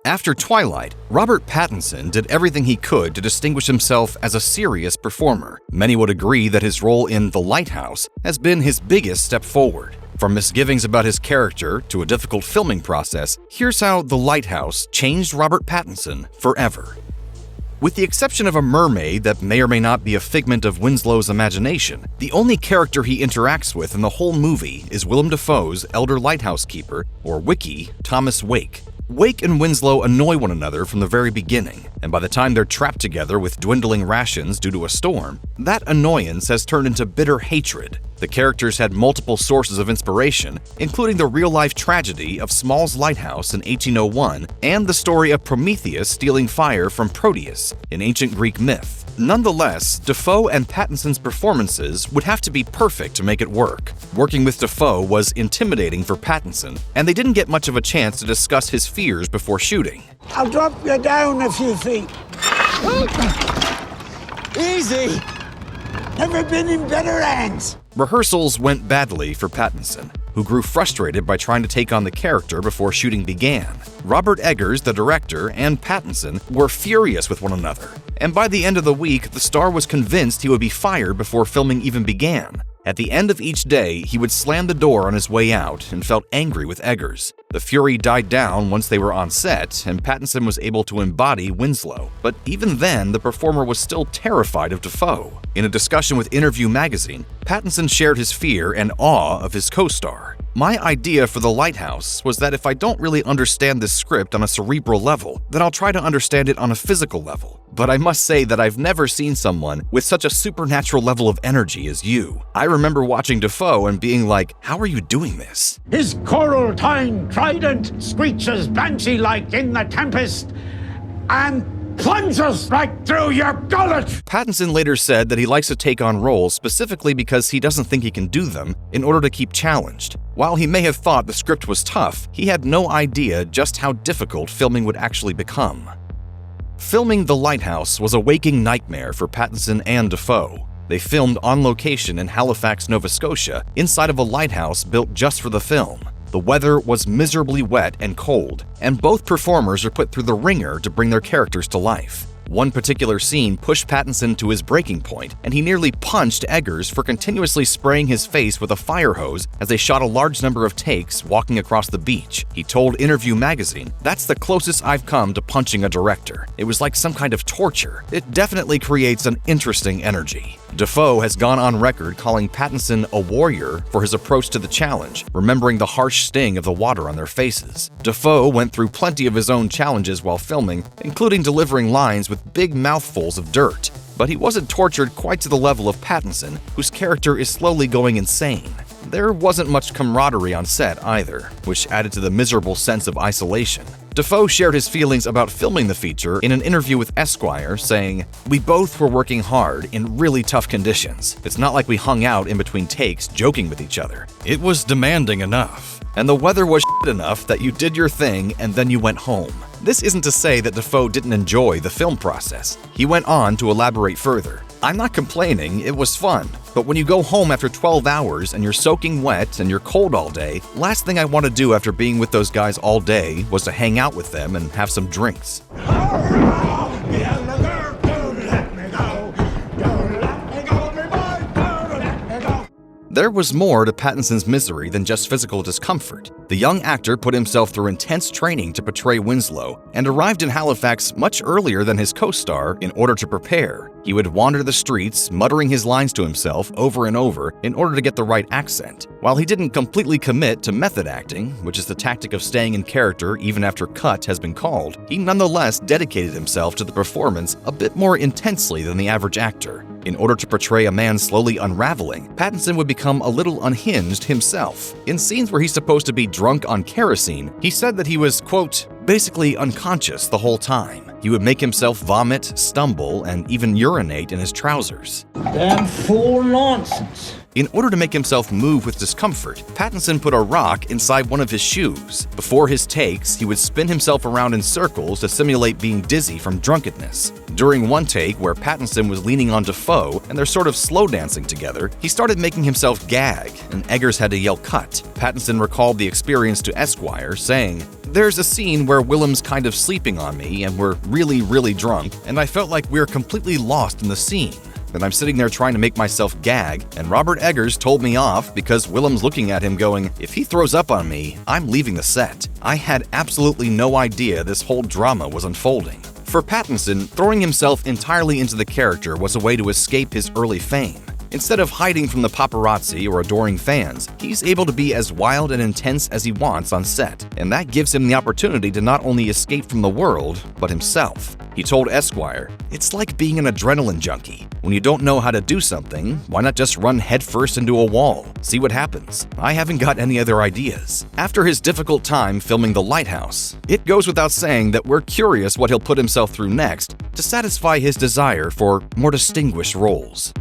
After Twilight, Robert Pattinson did everything he could to distinguish himself as a serious performer. Many would agree that his role in The Lighthouse has been his biggest step forward. From misgivings about his character to a difficult filming process, here's how The Lighthouse changed Robert Pattinson forever. With the exception of a mermaid that may or may not be a figment of Winslow's imagination, the only character he interacts with in the whole movie is Willem Dafoe's elder lighthouse keeper, or Wiki, Thomas Wake. Wake and Winslow annoy one another from the very beginning, and by the time they're trapped together with dwindling rations due to a storm, that annoyance has turned into bitter hatred. The characters had multiple sources of inspiration, including the real-life tragedy of Small's lighthouse in 1801 and the story of Prometheus stealing fire from Proteus in ancient Greek myth. Nonetheless, Dafoe and Pattinson's performances would have to be perfect to make it work. Working with Dafoe was intimidating for Pattinson, and they didn't get much of a chance to discuss his fears before shooting. I'll drop you down a few feet. Easy! Never been in better hands. Rehearsals went badly for Pattinson, who grew frustrated by trying to take on the character before shooting began. Robert Eggers, the director, and Pattinson were furious with one another, and by the end of the week, the star was convinced he would be fired before filming even began. At the end of each day, he would slam the door on his way out and felt angry with Eggers. The fury died down once they were on set, and Pattinson was able to embody Winslow. But even then, the performer was still terrified of Dafoe. In a discussion with Interview magazine, Pattinson shared his fear and awe of his co-star. My idea for The Lighthouse was that if I don't really understand this script on a cerebral level, then I'll try to understand it on a physical level. But I must say that I've never seen someone with such a supernatural level of energy as you. I remember watching Dafoe and being like, how are you doing this? His coral tine trident screeches banshee-like in the tempest and plunges right through your gullet! Pattinson later said that he likes to take on roles specifically because he doesn't think he can do them in order to keep challenged. While he may have thought the script was tough, he had no idea just how difficult filming would actually become. Filming The Lighthouse was a waking nightmare for Pattinson and Dafoe. They filmed on location in Halifax, Nova Scotia, inside of a lighthouse built just for the film. The weather was miserably wet and cold, and both performers are put through the ringer to bring their characters to life. One particular scene pushed Pattinson to his breaking point, and he nearly punched Eggers for continuously spraying his face with a fire hose as they shot a large number of takes walking across the beach. He told Interview magazine, "That's the closest I've come to punching a director. It was like some kind of torture. It definitely creates an interesting energy." Dafoe has gone on record calling Pattinson a warrior for his approach to the challenge, remembering the harsh sting of the water on their faces. Dafoe went through plenty of his own challenges while filming, including delivering lines with big mouthfuls of dirt. But he wasn't tortured quite to the level of Pattinson, whose character is slowly going insane. There wasn't much camaraderie on set either, which added to the miserable sense of isolation. Dafoe shared his feelings about filming the feature in an interview with Esquire, saying, "We both were working hard in really tough conditions. It's not like we hung out in between takes joking with each other. It was demanding enough. And the weather was shit enough that you did your thing and then you went home." This isn't to say that Dafoe didn't enjoy the film process. He went on to elaborate further. "I'm not complaining, it was fun. But when you go home after 12 hours and you're soaking wet and you're cold all day, last thing I want to do after being with those guys all day was to hang out with them and have some drinks." There was more to Pattinson's misery than just physical discomfort. The young actor put himself through intense training to portray Winslow and arrived in Halifax much earlier than his co-star in order to prepare. He would wander the streets, muttering his lines to himself over and over in order to get the right accent. While he didn't completely commit to method acting, which is the tactic of staying in character even after cut has been called, he nonetheless dedicated himself to the performance a bit more intensely than the average actor. In order to portray a man slowly unraveling, Pattinson would become a little unhinged himself. In scenes where he's supposed to be drunk on kerosene, he said that he was, quote, basically unconscious the whole time. He would make himself vomit, stumble, and even urinate in his trousers. Damn fool nonsense. In order to make himself move with discomfort, Pattinson put a rock inside one of his shoes. Before his takes, he would spin himself around in circles to simulate being dizzy from drunkenness. During one take where Pattinson was leaning on Dafoe and they're sort of slow dancing together, he started making himself gag, and Eggers had to yell cut. Pattinson recalled the experience to Esquire, saying, There's a scene where Willem's kind of sleeping on me and we're really drunk, and I felt like we're completely lost in the scene. Then I'm sitting there trying to make myself gag, and Robert Eggers told me off because Willem's looking at him going, if he throws up on me, I'm leaving the set. I had absolutely no idea this whole drama was unfolding. For Pattinson, throwing himself entirely into the character was a way to escape his early fame. Instead of hiding from the paparazzi or adoring fans, he's able to be as wild and intense as he wants on set, and that gives him the opportunity to not only escape from the world, but himself. He told Esquire, "It's like being an adrenaline junkie. When you don't know how to do something, why not just run headfirst into a wall? See what happens. I haven't got any other ideas." After his difficult time filming The Lighthouse, it goes without saying that we're curious what he'll put himself through next to satisfy his desire for more distinguished roles.